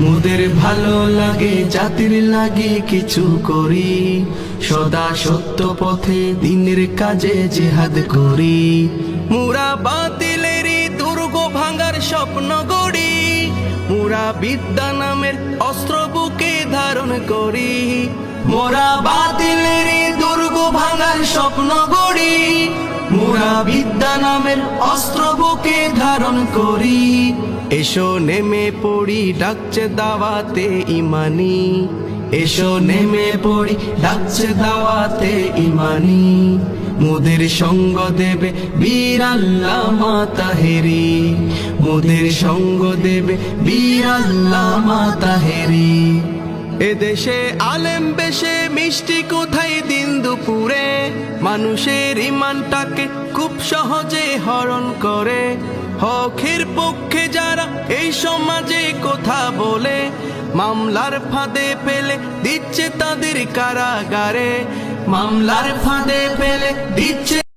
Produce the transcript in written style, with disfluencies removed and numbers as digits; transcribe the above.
মোদের ভালো লাগে জাতির লাগে কিছু করি, সদা সত্য পথে দিনের কাজে জিহাদ করি। মুরা বাতিলেরই দুর্গ ভাঙার স্বপ্ন গড়ি, মুরা বিদ্যা নামের অস্ত্র বুকে ধারণ করি। মোরা বাতিলেরই দুর্গ ভাঙার স্বপ্ন গড়ি, মোরা বিদ্যা নামের অস্ত্র বুকে ধারণ করি। এসো নেমে পড়ি ডাকছে দাওয়াতে ইমানি, এসো নেমে পড়ি ডাকছে দাওয়াতে ইমানি। মোদের সঙ্গ দেবে বীর আল্লামা তাহেরি, মোদের সঙ্গ দেবে বীর আল্লামা তাহেরি। এদেশে আলেম বেশে মিষ্টি কোথায় দিন দুপুরে, মানুষের ইমানটাকে খুব সহজে হরণ করে। হকের পক্ষে যারা এই সমাজে কথা বলে, মামলার ফাঁদে ফেলে দিচ্ছে তাদের কারাগারে, মামলার ফাঁদে ফেলে দিচ্ছে